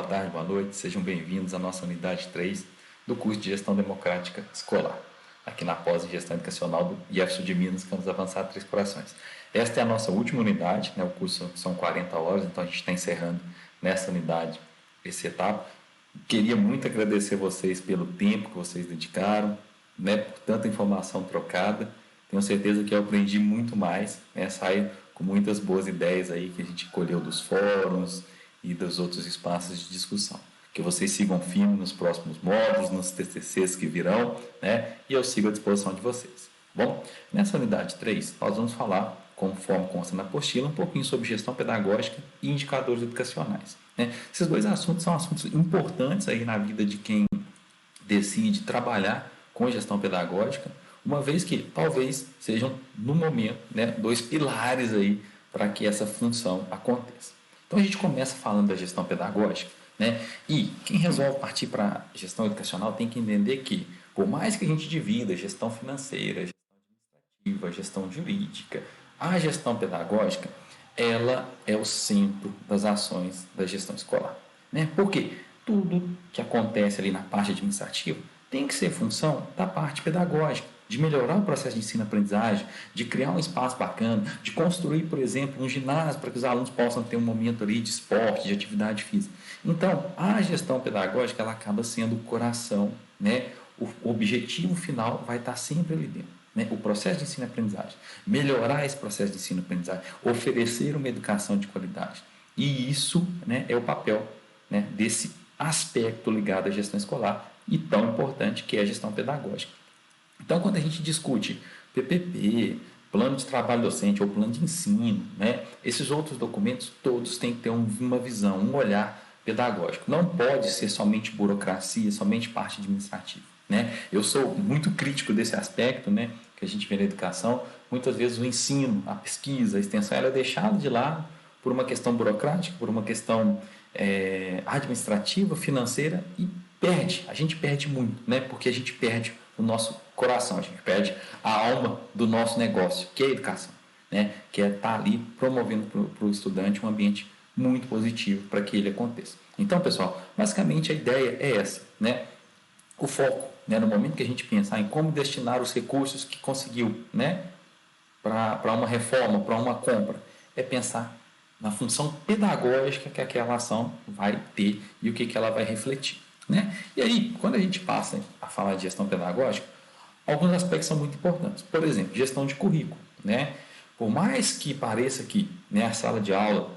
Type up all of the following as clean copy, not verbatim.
tarde, boa noite, sejam bem-vindos à nossa unidade 3 do curso de Gestão Democrática Escolar, aqui na pós em Gestão Educacional do IEF Sul de Minas, Campus Avançado Três Corações. Esta é a nossa última unidade, o curso são 40 horas, então a gente está encerrando nessa unidade essa etapa. Queria muito agradecer vocês pelo tempo que vocês dedicaram, por tanta informação trocada. Tenho certeza que eu aprendi muito mais, saio com muitas boas ideias aí que a gente colheu dos fóruns e dos outros espaços de discussão. Que vocês sigam firme nos próximos módulos, nos TCCs que virão, e eu sigo à disposição de vocês. Bom, nessa unidade 3, nós vamos falar, conforme consta na apostila, um pouquinho sobre gestão pedagógica e indicadores educacionais. Esses dois assuntos são assuntos importantes aí na vida de quem decide trabalhar com gestão pedagógica, uma vez que talvez sejam, no momento, dois pilares aí para que essa função aconteça. Então a gente começa falando da gestão pedagógica, e quem resolve partir para a gestão educacional tem que entender que, por mais que a gente divida gestão financeira, gestão administrativa, gestão jurídica, a gestão pedagógica, ela é o centro das ações da gestão escolar. Porque tudo que acontece ali na parte administrativa tem que ser função da parte pedagógica, de melhorar o processo de ensino-aprendizagem, de criar um espaço bacana, de construir, por exemplo, um ginásio para que os alunos possam ter um momento ali de esporte, de atividade física. Então, a gestão pedagógica ela acaba sendo o coração, o objetivo final vai estar sempre ali dentro. O processo de ensino-aprendizagem, melhorar esse processo de ensino-aprendizagem, oferecer uma educação de qualidade. E isso é o papel desse aspecto ligado à gestão escolar e tão importante que é a gestão pedagógica. Então, quando a gente discute PPP, plano de trabalho docente ou plano de ensino, esses outros documentos todos têm que ter uma visão, um olhar pedagógico. Não pode ser somente burocracia, somente parte administrativa. Eu sou muito crítico desse aspecto, que a gente vê na educação. Muitas vezes o ensino, a pesquisa, a extensão, ela é deixada de lado por uma questão burocrática, por uma questão administrativa, financeira e a gente perde muito, porque a gente perde o nosso coração, a gente perde a alma do nosso negócio, que é a educação, que é estar ali promovendo para o estudante um ambiente muito positivo para que ele aconteça. Então, pessoal, basicamente a ideia é essa, o foco, no momento que a gente pensar em como destinar os recursos que conseguiu, para uma reforma, para uma compra, é pensar na função pedagógica que aquela ação vai ter e o que ela vai refletir. E aí, quando a gente passa a falar de gestão pedagógica, alguns aspectos são muito importantes. Por exemplo, gestão de currículo. Por mais que pareça que a sala de aula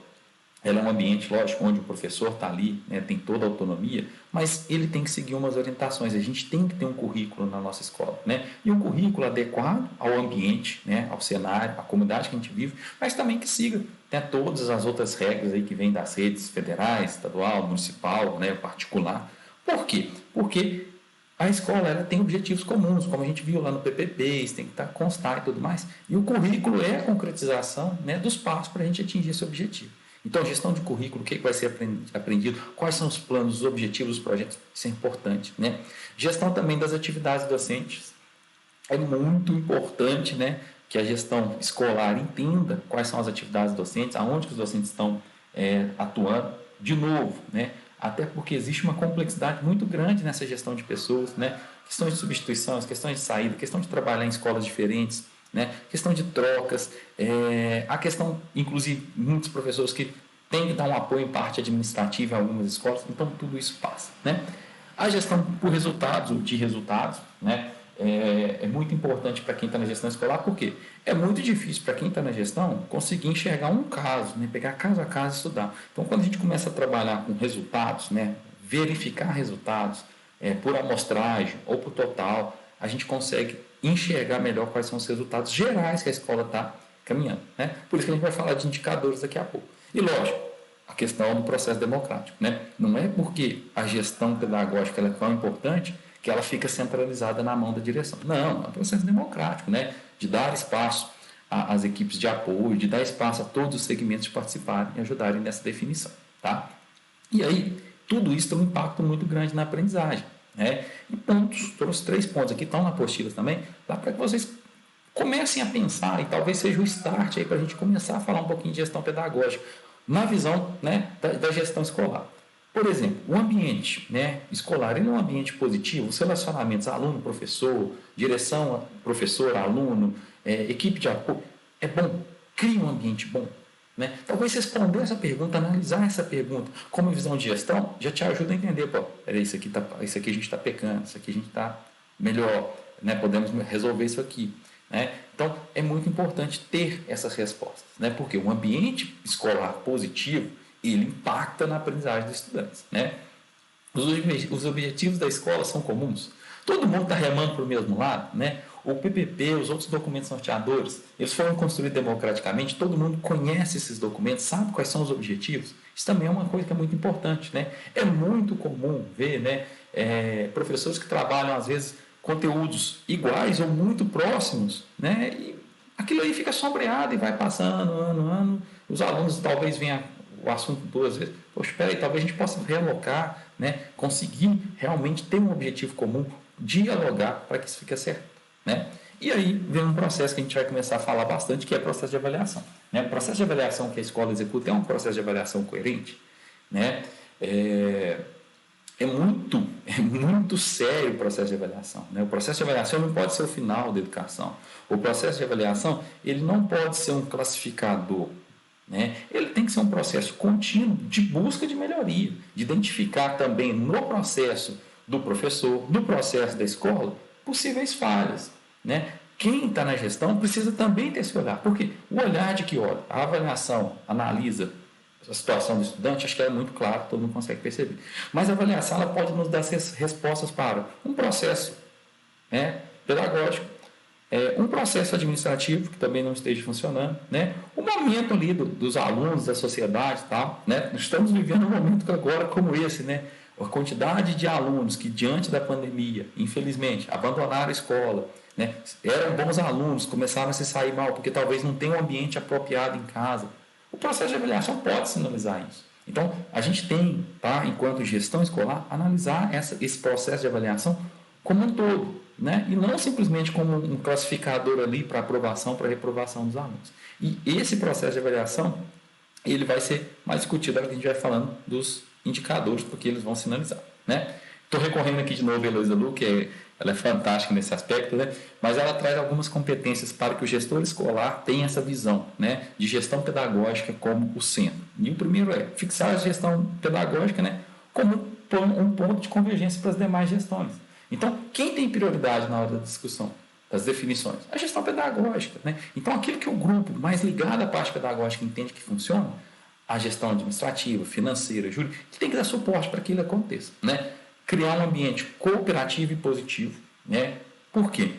ela é um ambiente, lógico, onde o professor está ali, tem toda a autonomia, mas ele tem que seguir umas orientações. A gente tem que ter um currículo na nossa escola. E um currículo adequado ao ambiente, ao cenário, à comunidade que a gente vive, mas também que siga todas as outras regras aí que vêm das redes federais, estadual, municipal, particular. Por quê? Porque a escola ela tem objetivos comuns, como a gente viu lá no PPP, isso tem que constar e tudo mais. E o currículo é a concretização dos passos para a gente atingir esse objetivo. Então, gestão de currículo, o que vai ser aprendido, quais são os planos, os objetivos dos projetos, isso é importante. Gestão também das atividades docentes. É muito importante que a gestão escolar entenda quais são as atividades docentes, aonde que os docentes estão atuando. De novo, até porque existe uma complexidade muito grande nessa gestão de pessoas, questões de substituição, questões de saída, questão de trabalhar em escolas diferentes, questão de trocas, a questão, inclusive, muitos professores que têm que dar um apoio em parte administrativa em algumas escolas, então tudo isso passa. A gestão por resultados, ou de resultados, é muito importante para quem está na gestão escolar, porque é muito difícil para quem está na gestão conseguir enxergar um caso, pegar caso a caso e estudar. Então, quando a gente começa a trabalhar com resultados, verificar resultados por amostragem ou por total, a gente consegue enxergar melhor quais são os resultados gerais que a escola está caminhando. Por isso que a gente vai falar de indicadores daqui a pouco. E, lógico, a questão do processo democrático. Não é porque a gestão pedagógica ela é tão importante que ela fica centralizada na mão da direção. Não, é um processo democrático, de dar espaço às equipes de apoio, de dar espaço a todos os segmentos de participarem e ajudarem nessa definição. Tá? E aí, tudo isso tem um impacto muito grande na aprendizagem. E pontos, trouxe 3 pontos aqui, estão na apostila também, para que vocês comecem a pensar, e talvez seja o start para a gente começar a falar um pouquinho de gestão pedagógica, na visão da gestão escolar. Por exemplo, o ambiente, né, escolar, ele é um ambiente positivo, os relacionamentos aluno-professor, direção professor-aluno, equipe de apoio, é bom, cria um ambiente bom. Né? Talvez responder essa pergunta, analisar essa pergunta como visão de gestão, já te ajuda a entender, pô, isso aqui a gente está pecando, isso aqui a gente está melhor, né? Podemos resolver isso aqui. Né? Então, é muito importante ter essas respostas, né? Porque um ambiente escolar positivo, ele impacta na aprendizagem dos estudantes. Né? Os objetivos da escola são comuns. Todo mundo está remando para o mesmo lado. Né? O PPP, os outros documentos norteadores, eles foram construídos democraticamente, todo mundo conhece esses documentos, sabe quais são os objetivos. Isso também é uma coisa que é muito importante. Né? É muito comum ver, né, professores que trabalham, às vezes, conteúdos iguais ou muito próximos, né? E aquilo aí fica sombreado e vai passando ano. Os alunos talvez venham o assunto 2 vezes. Poxa, espera aí, talvez a gente possa realocar, né? Conseguir realmente ter um objetivo comum, dialogar para que isso fique certo. Né? E aí vem um processo que a gente vai começar a falar bastante, que é o processo de avaliação. Né? O processo de avaliação que a escola executa é um processo de avaliação coerente. Né? É muito sério o processo de avaliação. Né? O processo de avaliação não pode ser o final da educação. O processo de avaliação ele não pode ser um classificador. Né? Ele tem que ser um processo contínuo de busca de melhoria, de identificar também no processo do professor, do processo da escola, possíveis falhas. Né? Quem está na gestão precisa também ter esse olhar, porque o olhar de que olha, a avaliação analisa a situação do estudante, acho que é muito claro, todo mundo consegue perceber. Mas a avaliação ela pode nos dar respostas para um processo, né, pedagógico, um processo administrativo que também não esteja funcionando, né, o momento ali dos alunos, da sociedade e tal. Né, estamos vivendo um momento agora como esse, né, a quantidade de alunos que diante da pandemia, infelizmente, abandonaram a escola, né, eram bons alunos, começaram a se sair mal, porque talvez não tenham um ambiente apropriado em casa. O processo de avaliação pode sinalizar isso. Então, a gente tem, tá, enquanto gestão escolar, analisar esse processo de avaliação como um todo, né? E não simplesmente como um classificador ali para aprovação, para reprovação dos alunos. E esse processo de avaliação, ele vai ser mais discutido agora que a gente vai falando dos indicadores, porque eles vão sinalizar. Né? Estou recorrendo aqui de novo a Heloísa Lu, que ela é fantástica nesse aspecto, né? Mas ela traz algumas competências para que o gestor escolar tenha essa visão, né, de gestão pedagógica como o centro. E o primeiro é fixar a gestão pedagógica, né, como um ponto de convergência para as demais gestões. Então, quem tem prioridade na hora da discussão das definições? A gestão pedagógica. Né? Então, aquilo que o grupo mais ligado à parte pedagógica entende que funciona, a gestão administrativa, financeira, jurídica, que tem que dar suporte para que ele aconteça. Né? Criar um ambiente cooperativo e positivo. Né? Por quê?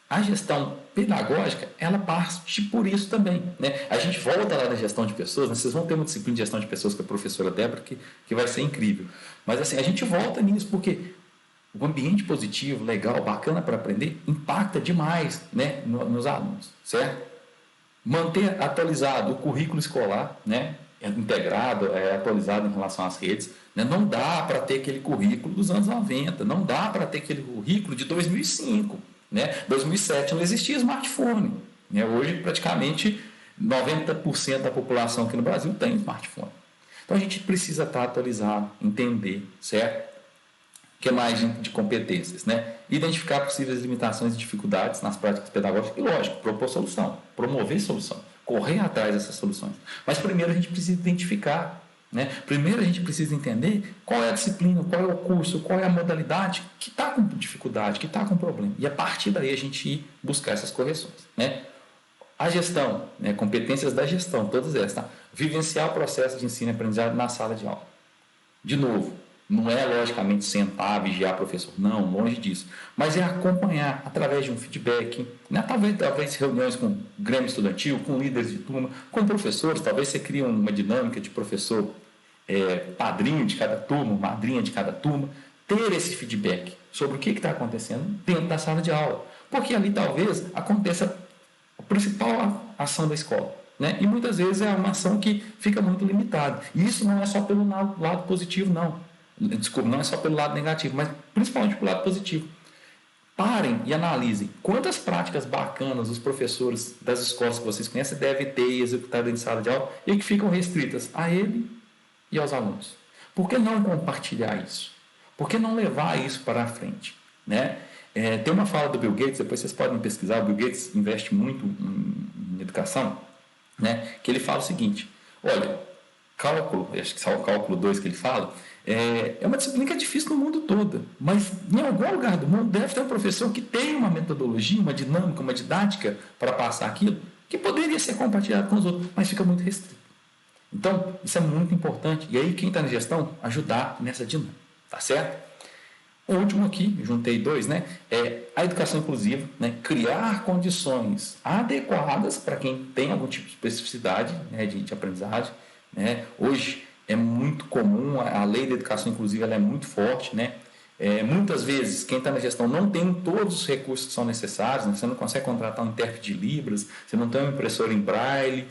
A gestão pedagógica, ela parte por isso também. Né? A gente volta lá na gestão de pessoas, né? Vocês vão ter uma disciplina de gestão de pessoas com a professora Débora que vai ser incrível. Mas assim, a gente volta nisso porque o ambiente positivo, legal, bacana para aprender, impacta demais, né, nos alunos, certo? Manter atualizado o currículo escolar, né, integrado, atualizado em relação às redes. Né? Não dá para ter aquele currículo dos anos 90, não dá para ter aquele currículo de 2005. Né? 2007 não existia smartphone. Né? Hoje, praticamente, 90% da população aqui no Brasil tem smartphone. Então, a gente precisa estar atualizado, entender, certo? O que mais de competências? Né? Identificar possíveis limitações e dificuldades nas práticas pedagógicas e, lógico, propor solução, promover solução, correr atrás dessas soluções. Mas, primeiro, a gente precisa identificar. Né? Primeiro a gente precisa entender qual é a disciplina, qual é o curso, qual é a modalidade que está com dificuldade, que está com problema. E a partir daí a gente ir buscar essas correções. Né? A gestão, né? Competências da gestão, todas essas. Tá? Vivenciar o processo de ensino e aprendizagem na sala de aula. De novo, não é logicamente sentar, vigiar o professor, não, longe disso. Mas é acompanhar através de um feedback, né? talvez reuniões com grêmio estudantil, com líderes de turma, com professores, talvez você crie uma dinâmica de professor padrinho de cada turma, madrinha de cada turma, ter esse feedback sobre o que está acontecendo dentro da sala de aula. Porque ali talvez aconteça a principal ação da escola. Né? E muitas vezes é uma ação que fica muito limitada. E isso não é só pelo lado positivo, não. Desculpa, não é só pelo lado negativo, mas principalmente pelo lado positivo. Parem e analisem quantas práticas bacanas os professores das escolas que vocês conhecem devem ter e executar dentro de sala de aula e que ficam restritas a ele e aos alunos. Por que não compartilhar isso? Por que não levar isso para a frente? Né? Tem uma fala do Bill Gates, depois vocês podem pesquisar, o Bill Gates investe muito em educação, né? Que ele fala o seguinte, olha, cálculo, acho que é o cálculo 2 que ele fala, é uma disciplina que é difícil no mundo todo, mas em algum lugar do mundo deve ter um professor que tem uma metodologia, uma dinâmica, uma didática para passar aquilo, que poderia ser compartilhado com os outros, mas fica muito restrito. Então, isso é muito importante. E aí, quem está na gestão, ajudar nessa dinâmica, tá certo? O último aqui, juntei dois, né? É a educação inclusiva, né? Criar condições adequadas para quem tem algum tipo de especificidade, né, de aprendizagem, né? Hoje é muito comum, a lei da educação inclusiva ela é muito forte, né? Muitas vezes, quem está na gestão não tem todos os recursos que são necessários, né? Você não consegue contratar um intérprete de Libras, você não tem uma impressora em Braille,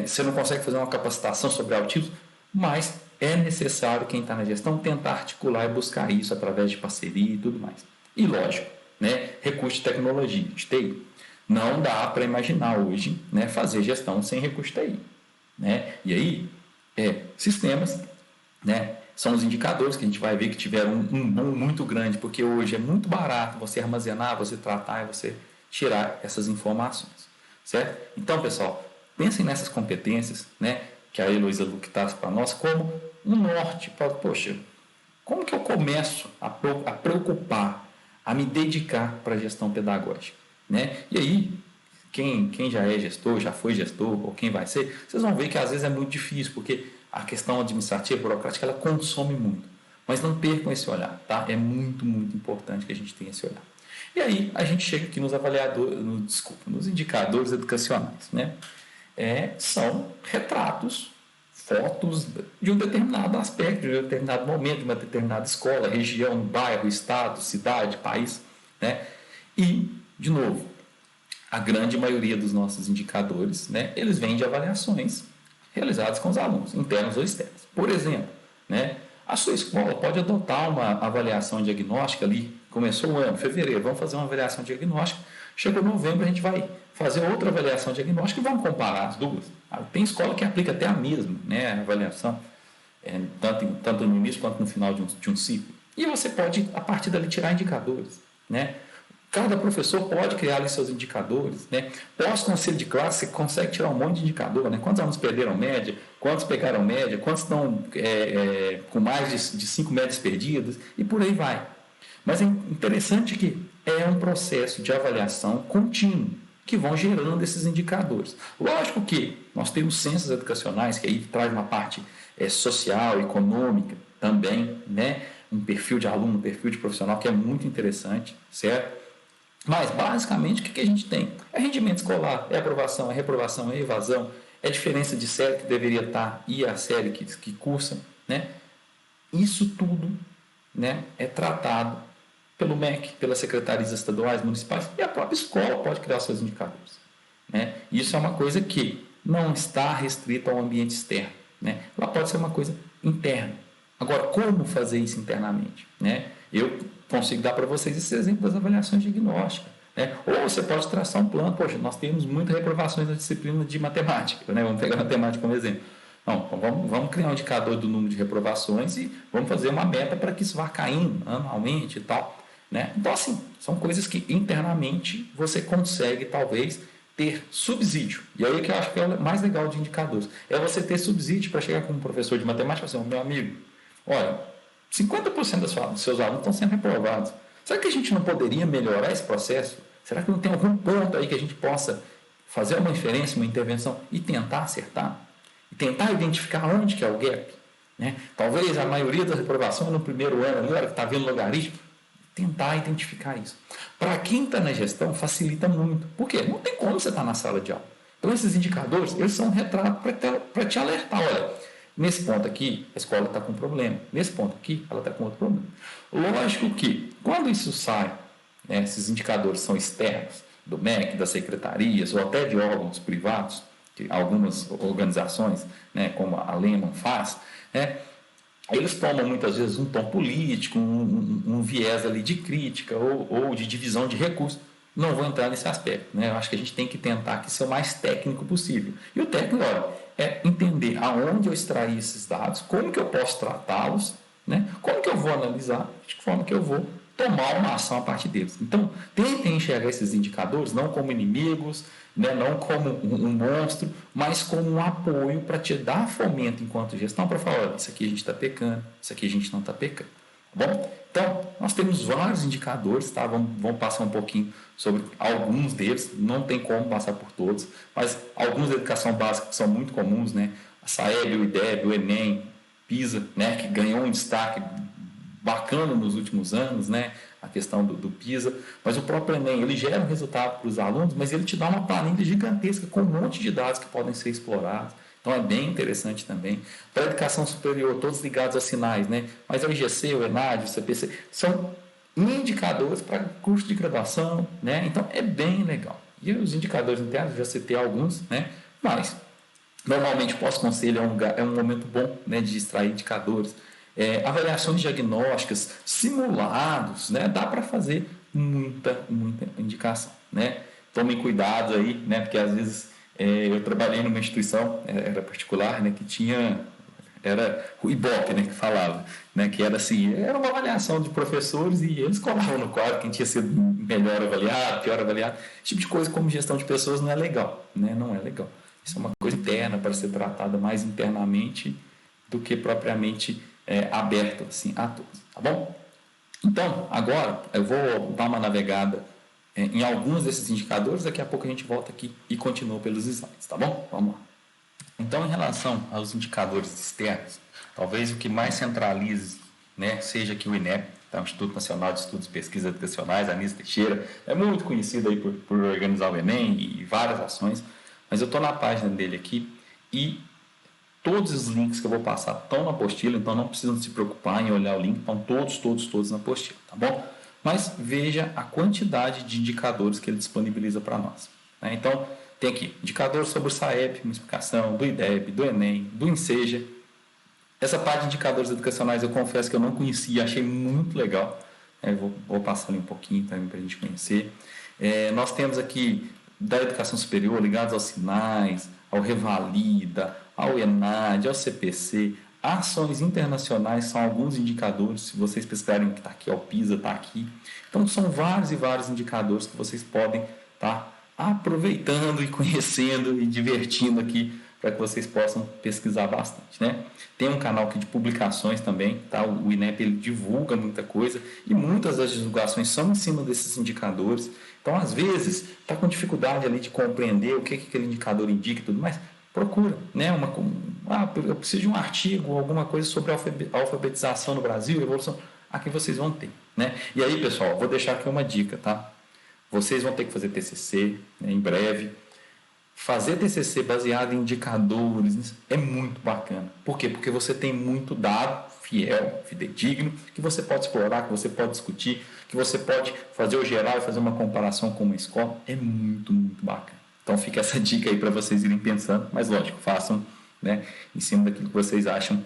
você não consegue fazer uma capacitação sobre autismo, mas é necessário quem está na gestão tentar articular e buscar isso através de parceria e tudo mais. E lógico, né, recurso de tecnologia, de TI. Não dá para imaginar hoje, né, fazer gestão sem recurso de TI. Né? E aí, sistemas, né, são os indicadores que a gente vai ver que tiveram um boom muito grande, porque hoje é muito barato você armazenar, você tratar e você tirar essas informações. Certo? Então, pessoal, pensem nessas competências, né, que a Heloísa Luque traz para nós como um norte. Poxa, como que eu começo a preocupar, a me dedicar para a gestão pedagógica? Né? E aí, quem já é gestor, já foi gestor, ou quem vai ser, vocês vão ver que às vezes é muito difícil, porque a questão administrativa, burocrática, ela consome muito. Mas não percam esse olhar, tá? É muito, muito importante que a gente tenha esse olhar. E aí, a gente chega aqui nos indicadores educacionais, né? São retratos, fotos de um determinado aspecto, de um determinado momento, de uma determinada escola, região, bairro, estado, cidade, país. Né? E, de novo, a grande maioria dos nossos indicadores, né, eles vêm de avaliações realizadas com os alunos, internos ou externos. Por exemplo, né, a sua escola pode adotar uma avaliação diagnóstica ali, começou o ano, fevereiro, vamos fazer uma avaliação diagnóstica, chegou novembro, a gente vai fazer outra avaliação diagnóstica e vamos comparar as duas. Tem escola que aplica até a mesma, né, a avaliação, tanto no início quanto no final de um ciclo. E você pode, a partir dali, tirar indicadores. Né? Cada professor pode criar ali seus indicadores. Né? Pós-conselho de classe, você consegue tirar um monte de indicador. Né? Quantos alunos perderam média? Quantos pegaram média? Quantos estão com mais de 5 médias perdidas? E por aí vai. Mas é interessante que é um processo de avaliação contínuo que vão gerando esses indicadores. Lógico que nós temos ciências educacionais, que aí traz uma parte social, econômica também, né? Um perfil de aluno, um perfil de profissional que é muito interessante, certo? Mas, basicamente, o que a gente tem? É rendimento escolar, é aprovação, é reprovação, é evasão, é diferença de série que deveria estar e a série que cursa, né? Isso tudo, né, é tratado pelo MEC, pelas secretarias estaduais, municipais, e a própria escola pode criar seus indicadores. Né? Isso é uma coisa que não está restrita ao ambiente externo. Né? Ela pode ser uma coisa interna. Agora, como fazer isso internamente? Né? Eu consigo dar para vocês esse exemplo das avaliações diagnósticas. Né? Ou você pode traçar um plano. Poxa, nós temos muitas reprovações na disciplina de matemática. Né? Vamos pegar a matemática como exemplo. Não, vamos criar um indicador do número de reprovações e vamos fazer uma meta para que isso vá caindo anualmente e tal. Né? Então, assim, são coisas que internamente você consegue, talvez, ter subsídio. E aí que eu acho que é o mais legal de indicadores. É você ter subsídio para chegar com um professor de matemática e falar assim, meu amigo, olha, 50% dos seus alunos estão sendo reprovados. Será que a gente não poderia melhorar esse processo? Será que não tem algum ponto aí que a gente possa fazer uma inferência, uma intervenção e tentar acertar? E tentar identificar onde que é o gap? Né? Talvez a maioria da reprovação é no primeiro ano, agora que está vendo logaritmo. Tentar identificar isso. Para quem está na gestão, facilita muito. Por quê? Não tem como você estar na sala de aula. Então, esses indicadores, eles são um retrato para te alertar. Olha, nesse ponto aqui, a escola está com um problema. Nesse ponto aqui, ela está com outro problema. Lógico que, quando isso sai, né, esses indicadores são externos, do MEC, das secretarias, ou até de órgãos privados, que algumas organizações, né, como a Lehman faz, né, eles tomam muitas vezes um tom político, um viés ali de crítica ou de divisão de recursos. não vou entrar nesse aspecto, né? Eu acho que a gente tem que tentar aqui ser o mais técnico possível. E o técnico, olha, é entender aonde eu extraí esses dados, como que eu posso tratá-los, né? Como que eu vou analisar, de que forma que eu vou tomar uma ação a partir deles. Então, tentem enxergar esses indicadores não como inimigos, né? Não como um monstro, mas como um apoio para te dar fomento enquanto gestão, para falar, olha, isso aqui a gente está pecando, isso aqui a gente não está pecando. Bom, então, nós temos vários indicadores, tá? Vamos passar um pouquinho sobre alguns deles, não tem como passar por todos, mas alguns da educação básica que são muito comuns, né? A SAEB, o IDEB, o Enem, PISA, né? Que ganhou um destaque bacana nos últimos anos, né? A questão do PISA, mas o próprio Enem, ele gera um resultado para os alunos, mas ele te dá uma planilha gigantesca com um monte de dados que podem ser explorados. Então é bem interessante também. Para a educação superior, todos ligados aos sinais, né? Mas o IGC, o ENAD, o CPC, são indicadores para curso de graduação, né? Então é bem legal. E os indicadores internos, já citei alguns, né? Mas normalmente o pós-conselho é um momento bom, né, de extrair indicadores. Avaliações diagnósticas, simulados, né? Dá para fazer muita indicação, né? Tomem cuidado aí, né? Porque às vezes eu trabalhei numa instituição, era particular, né? Que tinha, era o IBOP, né? Que falava, né? Que era assim, era uma avaliação de professores e eles colocavam no quadro quem tinha sido melhor avaliado, pior avaliado. Esse tipo de coisa como gestão de pessoas não é legal, né? Não é legal. Isso é uma coisa interna para ser tratada mais internamente do que propriamente aberto assim a todos, tá bom? Então, agora eu vou dar uma navegada em alguns desses indicadores, daqui a pouco a gente volta aqui e continua pelos slides, tá bom? Vamos lá. Então, em relação aos indicadores externos, talvez o que mais centralize, né, seja aqui o INEP, tá? O Instituto Nacional de Estudos e Pesquisas Educacionais, Anísio Teixeira, é muito conhecido aí por organizar o Enem e várias ações, mas eu estou na página dele aqui e todos os links que eu vou passar estão na apostila, então não precisam se preocupar em olhar o link, estão todos na apostila, tá bom? Mas veja a quantidade de indicadores que ele disponibiliza para nós, né? Então, tem aqui indicadores sobre o SAEB, uma explicação do IDEB, do Enem, do INSEJA. Essa parte de indicadores educacionais eu confesso que eu não conhecia, achei muito legal. Vou passar ali um pouquinho também para a gente conhecer. Nós temos aqui da educação superior ligados aos sinais, ao Revalida, ao ENAD, ao CPC, ações internacionais são alguns indicadores, se vocês pesquisarem que está aqui, o PISA está aqui. Então são vários e vários indicadores que vocês podem estar aproveitando e conhecendo e divertindo aqui para que vocês possam pesquisar bastante, né? Tem um canal aqui de publicações também, tá? O INEP ele divulga muita coisa e muitas das divulgações são em cima desses indicadores. Então, às vezes, está com dificuldade ali de compreender o que aquele indicador indica e tudo mais, procura, né? Eu preciso de um artigo, alguma coisa sobre alfabetização no Brasil, evolução. Aqui vocês vão ter, né? E aí, pessoal, vou deixar aqui uma dica, tá? Vocês vão ter que fazer TCC, né, em breve. Fazer TCC baseado em indicadores é muito bacana. Por quê? Porque você tem muito dado fiel, fidedigno, que você pode explorar, que você pode discutir, que você pode fazer o geral e fazer uma comparação com uma escola. É muito bacana. Então fica essa dica aí para vocês irem pensando, mas lógico, façam, né, em cima daquilo que vocês acham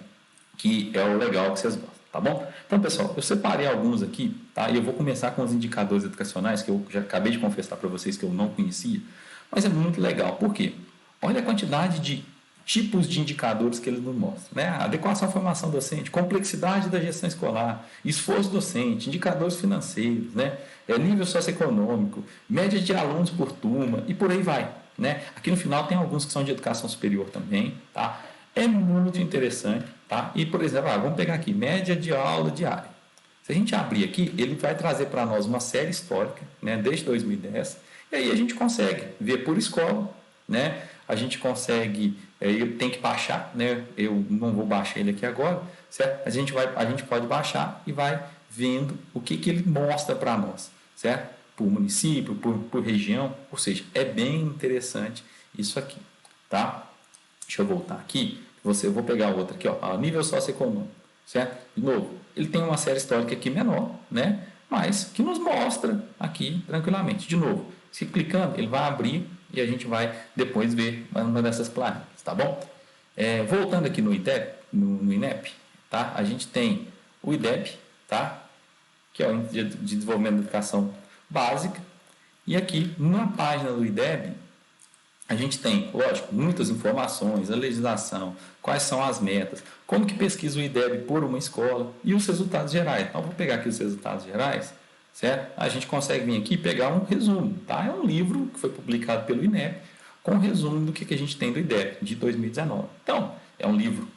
que é o legal que vocês gostam, tá bom? Então, pessoal, eu separei alguns aqui, tá? E eu vou começar com os indicadores educacionais, que eu já acabei de confessar para vocês que eu não conhecia, mas é muito legal. Por quê? Olha a quantidade de tipos de indicadores que eles nos mostram, né? Adequação à formação docente, complexidade da gestão escolar, esforço docente, indicadores financeiros, né? Nível socioeconômico, média de alunos por turma e por aí vai, né? Aqui no final tem alguns que são de educação superior também, tá? É muito interessante, tá? E, por exemplo, vamos pegar aqui, média de aula diária. Se a gente abrir aqui, ele vai trazer para nós uma série histórica, né? Desde 2010, e aí a gente consegue ver por escola, né? A gente consegue, tem que baixar, né? Eu não vou baixar ele aqui agora, certo? A gente pode baixar e vai vendo o que ele mostra para nós, certo? Por município, por região, ou seja, é bem interessante isso aqui, tá? Deixa eu voltar aqui, eu vou pegar outra aqui, ó, nível socioeconômico, certo? De novo, ele tem uma série histórica aqui menor, né? Mas que nos mostra aqui tranquilamente. De novo, se clicando, ele vai abrir e a gente vai depois ver uma dessas planilhas, tá bom? Voltando aqui no IDEB, no INEP, tá? A gente tem o IDEB, tá? Que é o Índice de Desenvolvimento da Educação Básica, E aqui, na página do IDEB, a gente tem, lógico, muitas informações, a legislação, quais são as metas, como que pesquisa o IDEB por uma escola e os resultados gerais. Então, vou pegar aqui os resultados gerais, certo? A gente consegue vir aqui e pegar um resumo, tá? É um livro que foi publicado pelo INEP com um resumo do que a gente tem do IDEB de 2019. Então, é um livro,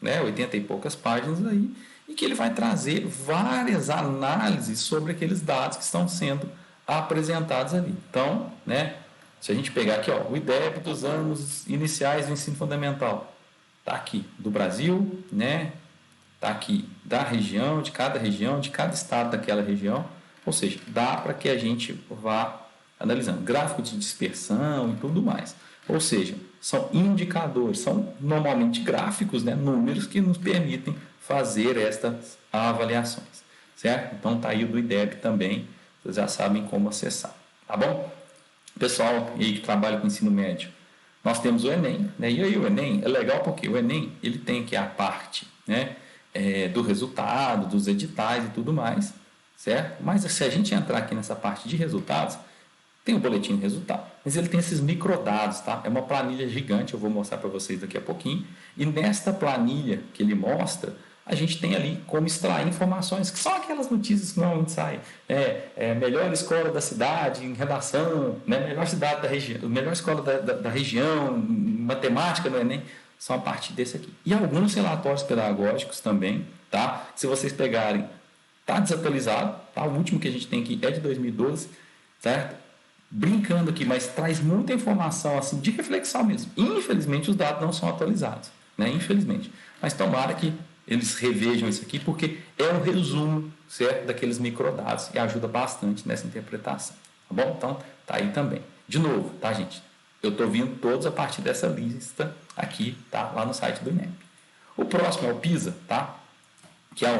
né, 80 e poucas páginas aí, e que ele vai trazer várias análises sobre aqueles dados que estão sendo apresentados ali. Então, né, se a gente pegar aqui, ó, o IDEB dos anos iniciais do ensino fundamental, está aqui do Brasil, né? Está aqui da região, de cada estado daquela região, ou seja, dá para que a gente vá analisando gráfico de dispersão e tudo mais. Ou seja, são indicadores, são normalmente gráficos, né, números que nos permitem fazer estas avaliações, certo? Então está aí o do IDEB também, vocês já sabem como acessar, tá bom? Pessoal aí que trabalha com ensino médio, nós temos o Enem, né? E aí o Enem é legal porque o Enem ele tem aqui a parte, né, do resultado, dos editais e tudo mais, certo? Mas se a gente entrar aqui nessa parte de resultados, tem o boletim de resultado, mas ele tem esses microdados, tá? É uma planilha gigante, eu vou mostrar para vocês daqui a pouquinho, e nesta planilha que ele mostra, a gente tem ali como extrair informações, que são aquelas notícias que normalmente saem. Melhor escola da cidade em redação, né? Melhor cidade da região, melhor escola da região, matemática no Enem, são a partir desse aqui. E alguns relatórios pedagógicos também, tá? Se vocês pegarem, tá desatualizado, tá? O último que a gente tem aqui é de 2012, certo? Brincando aqui, mas traz muita informação assim de reflexão mesmo. Infelizmente os dados não são atualizados, né? Infelizmente. Mas tomara que eles revejam isso aqui, porque é um resumo, certo, daqueles microdados e ajuda bastante nessa interpretação, tá bom? Então, tá aí também. De novo, tá, gente? Eu estou vindo todos a partir dessa lista aqui, tá? Lá no site do INEP. O próximo é o PISA, tá? Que é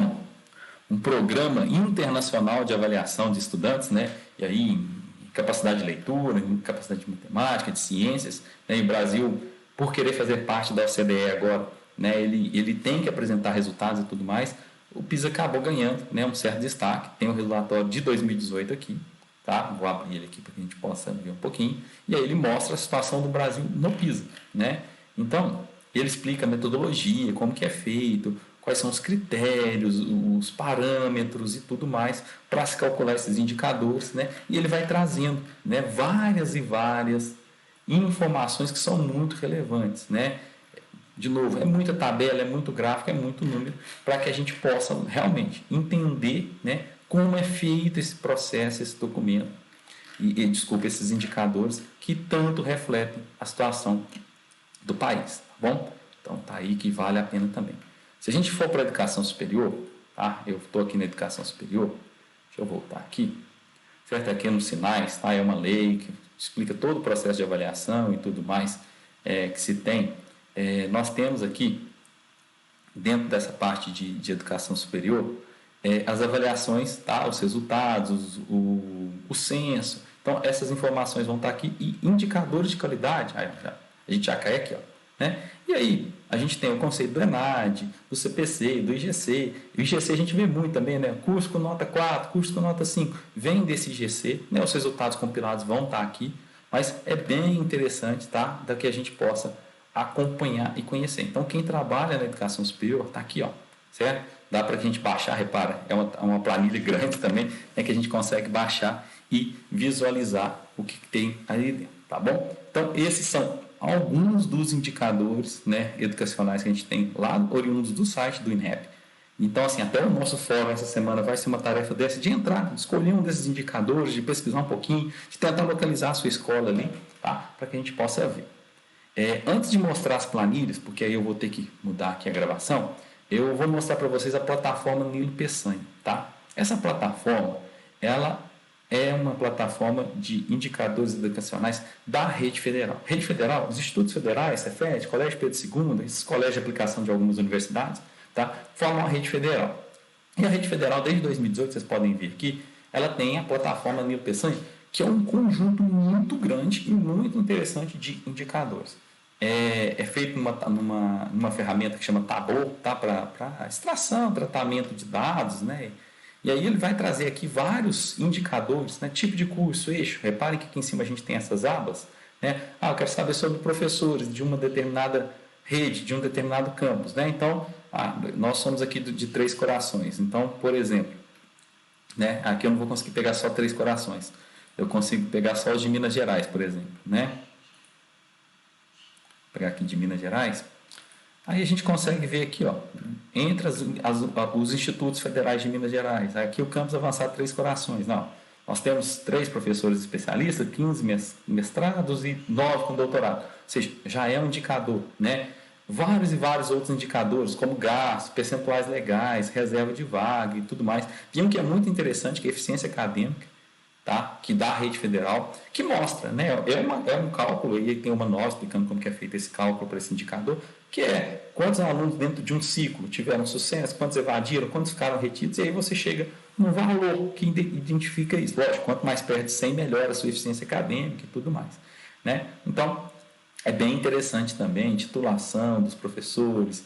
um programa internacional de avaliação de estudantes, né? E aí, em capacidade de leitura, em capacidade de matemática, de ciências, né? E o Brasil, por querer fazer parte da OCDE agora, né, ele tem que apresentar resultados e tudo mais, o PISA acabou ganhando, né, um certo destaque. Tem o relatório de 2018 aqui, tá? Vou abrir ele aqui para que a gente possa ver um pouquinho, e aí ele mostra a situação do Brasil no PISA, né? Então, ele explica a metodologia, como que é feito, quais são os critérios, os parâmetros e tudo mais para se calcular esses indicadores, né? E ele vai trazendo, né, várias e várias informações que são muito relevantes, né? De novo, é muita tabela, é muito gráfico, é muito número, para que a gente possa realmente entender, né, como é feito esse processo, esse documento, desculpa, esses indicadores que tanto refletem a situação do país, tá bom? Então, tá aí que vale a pena também. Se a gente for para a educação superior, tá? Eu estou aqui na educação superior, deixa eu voltar aqui, certo? Aqui nos sinais, tá? É uma lei que explica todo o processo de avaliação e tudo mais que se tem. Nós temos aqui, dentro dessa parte de educação superior, as avaliações, tá? Os resultados, o censo. Então, essas informações vão estar aqui e indicadores de qualidade. A gente já cai aqui, ó, né? E aí, a gente tem o conceito do ENAD, do CPC, do IGC. O IGC a gente vê muito também, né? Curso com nota 4, curso com nota 5. Vem desse IGC, né? Os resultados compilados vão estar aqui, mas é bem interessante, tá? Da que a gente possa acompanhar e conhecer. Então, quem trabalha na educação superior está aqui, ó, certo? Dá para a gente baixar, repara, é uma planilha grande também, que a gente consegue baixar e visualizar o que tem ali dentro, tá bom? Então, esses são alguns dos indicadores, né, educacionais que a gente tem lá, oriundos do site do INEP. Então, assim, até o nosso fórum essa semana vai ser uma tarefa dessa de entrar, de escolher um desses indicadores, de pesquisar um pouquinho, de tentar localizar a sua escola ali, tá? Para que a gente possa ver. Antes de mostrar as planilhas, porque aí eu vou ter que mudar aqui a gravação, eu vou mostrar para vocês a plataforma Nilo Peçanha, tá? Essa plataforma, ela é uma plataforma de indicadores educacionais da Rede Federal. Rede Federal, os institutos federais, Cefet, Colégio Pedro II, esses colégios de aplicação de algumas universidades, tá? Formam a Rede Federal. E a Rede Federal, desde 2018, vocês podem ver aqui, ela tem a plataforma Nilo Peçanha, que é um conjunto muito grande e muito interessante de indicadores. É feito numa ferramenta que chama Tableau, tá? Para extração, tratamento de dados, né? E aí ele vai trazer aqui vários indicadores, né? Tipo de curso, eixo. Reparem que aqui em cima a gente tem essas abas, né? Eu quero saber sobre professores de uma determinada rede, de um determinado campus, né? Então, nós somos aqui de Três Corações. Então, por exemplo, né? Aqui eu não vou conseguir pegar só Três Corações. Eu consigo pegar só os de Minas Gerais, por exemplo, né? Vou pegar aqui de Minas Gerais. Aí a gente consegue ver aqui, ó, entre os institutos federais de Minas Gerais, aqui o campus avançado Três Corações, não. Nós temos 3 professores especialistas, 15 mestrados e 9 com doutorado. Ou seja, já é um indicador, né? Vários e vários outros indicadores, como gastos, percentuais legais, reserva de vaga e tudo mais. E um que é muito interessante, que é a eficiência acadêmica, tá? Que dá a rede federal, que mostra, né? É um cálculo, e tem uma nova explicando como que é feito esse cálculo para esse indicador, que é quantos alunos dentro de um ciclo tiveram sucesso, quantos evadiram, quantos ficaram retidos, e aí você chega num valor que identifica isso. Lógico, quanto mais perto de 100, melhora a sua eficiência acadêmica e tudo mais, né? Então, é bem interessante também titulação dos professores,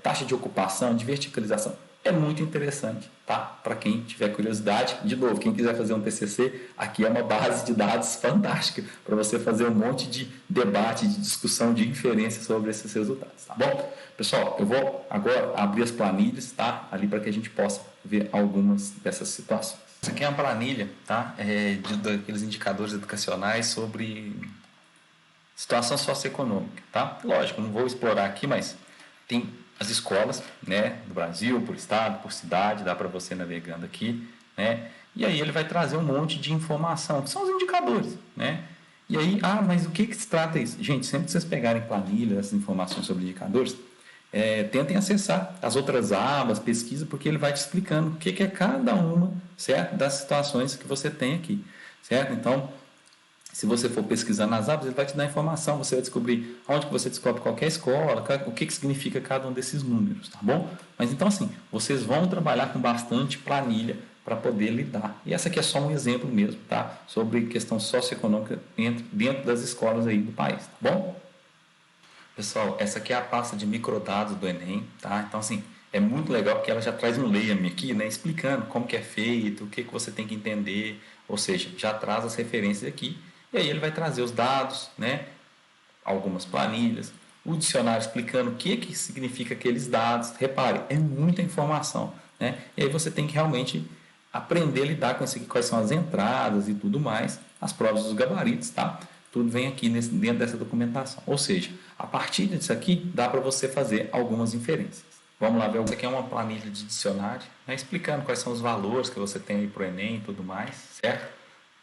taxa de ocupação, de verticalização. É muito interessante, tá? Para quem tiver curiosidade, de novo, quem quiser fazer um TCC, aqui é uma base de dados fantástica para você fazer um monte de debate, de discussão, de inferência sobre esses resultados, tá bom? Pessoal, eu vou agora abrir as planilhas, tá? Ali para que a gente possa ver algumas dessas situações. Essa aqui é uma planilha, tá? Daqueles indicadores educacionais sobre situação socioeconômica, tá? Lógico, não vou explorar aqui, mas tem as escolas, né, do Brasil, por estado, por cidade, dá para você navegando aqui, né? E aí ele vai trazer um monte de informação, que são os indicadores, né? E aí, mas o que se trata isso? Gente, sempre que vocês pegarem planilha, essas informações sobre indicadores, tentem acessar as outras abas, pesquisa, porque ele vai te explicando o que é cada uma, certo? Das situações que você tem aqui, certo? Então, se você for pesquisar nas abas, ele vai te dar informação, você vai descobrir onde que você descobre qualquer escola, o que significa cada um desses números, tá bom? Mas então assim, vocês vão trabalhar com bastante planilha para poder lidar. E essa aqui é só um exemplo mesmo, tá? Sobre questão socioeconômica dentro das escolas aí do país, tá bom? Pessoal, essa aqui é a pasta de microdados do Enem, tá? Então assim, é muito legal porque ela já traz um layer aqui, né? Explicando como que é feito, o que você tem que entender, ou seja, já traz as referências aqui. E aí ele vai trazer os dados, né? Algumas planilhas, o dicionário explicando o que significa aqueles dados. Repare, é muita informação, né? E aí você tem que realmente aprender a lidar com isso aqui, quais são as entradas e tudo mais, as provas dos gabaritos, tá? Tudo vem aqui dentro dessa documentação. Ou seja, a partir disso aqui, dá para você fazer algumas inferências. Vamos lá ver, isso aqui é uma planilha de dicionário, né? Explicando quais são os valores que você tem aí para o Enem e tudo mais, certo?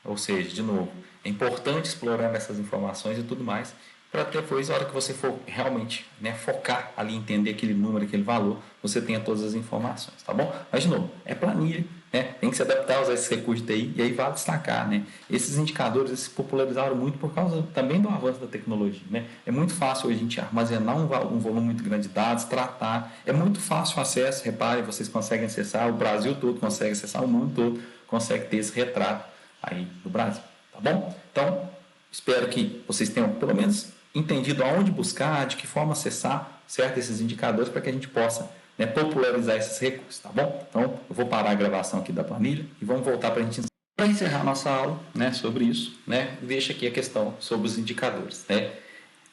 Ou seja, de novo, é importante explorar essas informações e tudo mais, para depois, na hora que você for realmente, né, focar ali, entender aquele número, aquele valor, você tenha todas as informações, tá bom? Mas, de novo, é planilha, né? Tem que se adaptar a usar esse recurso de TI, e aí vale destacar, né? Esses indicadores se popularizaram muito por causa também do avanço da tecnologia, né? É muito fácil hoje a gente armazenar um volume muito grande de dados, tratar, é muito fácil o acesso, reparem, vocês conseguem acessar, o Brasil todo consegue acessar, o mundo todo consegue ter esse retrato aí do Brasil, tá bom? Então, espero que vocês tenham pelo menos entendido aonde buscar, de que forma acessar, certo? Esses indicadores para que a gente possa, né, popularizar esses recursos, tá bom? Então, eu vou parar a gravação aqui da planilha e vamos voltar para a gente encerrar a nossa aula, né, sobre isso, né? Deixa aqui a questão sobre os indicadores, né?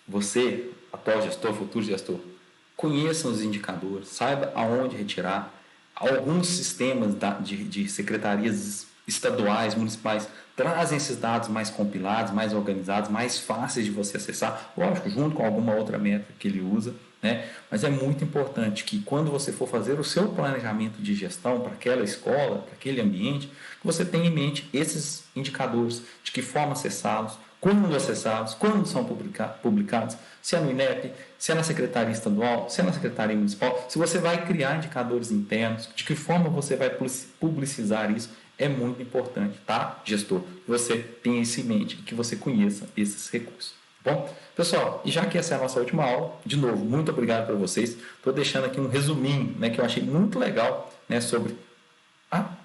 Você, atual gestor, futuro gestor, conheça os indicadores, saiba aonde retirar. Alguns sistemas de secretarias estaduais, municipais, trazem esses dados mais compilados, mais organizados, mais fáceis de você acessar, lógico, junto com alguma outra métrica que ele usa, né? Mas é muito importante que quando você for fazer o seu planejamento de gestão para aquela escola, para aquele ambiente, que você tenha em mente esses indicadores, de que forma acessá-los, quando são publicados, se é no INEP, se é na Secretaria Estadual, se é na Secretaria Municipal, se você vai criar indicadores internos, de que forma você vai publicizar isso, é muito importante, tá, gestor? Que você tenha isso em mente, que você conheça esses recursos. Bom, pessoal, e já que essa é a nossa última aula, de novo, muito obrigado para vocês. Estou deixando aqui um resuminho, né, que eu achei muito legal, né, sobre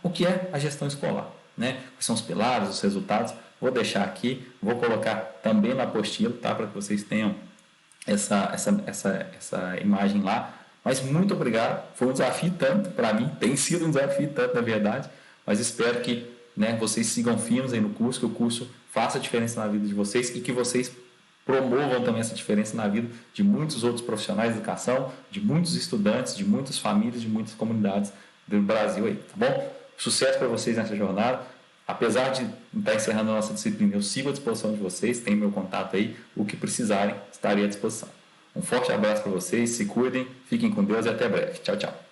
o que é a gestão escolar, né? Quais são os pilares, os resultados. Vou deixar aqui, vou colocar também na apostila, tá, para que vocês tenham essa imagem lá, Mas muito obrigado, foi um desafio tanto para mim, tem sido um desafio tanto na verdade, mas espero que, né, vocês sigam firmes aí no curso, que o curso faça a diferença na vida de vocês e que vocês promovam também essa diferença na vida de muitos outros profissionais de educação, de muitos estudantes, de muitas famílias, de muitas comunidades do Brasil aí, tá bom? Sucesso para vocês nessa jornada. Apesar de estar encerrando a nossa disciplina, eu sigo à disposição de vocês, tem meu contato aí, o que precisarem, estarei à disposição. Um forte abraço para vocês, se cuidem, fiquem com Deus e até breve. Tchau, tchau.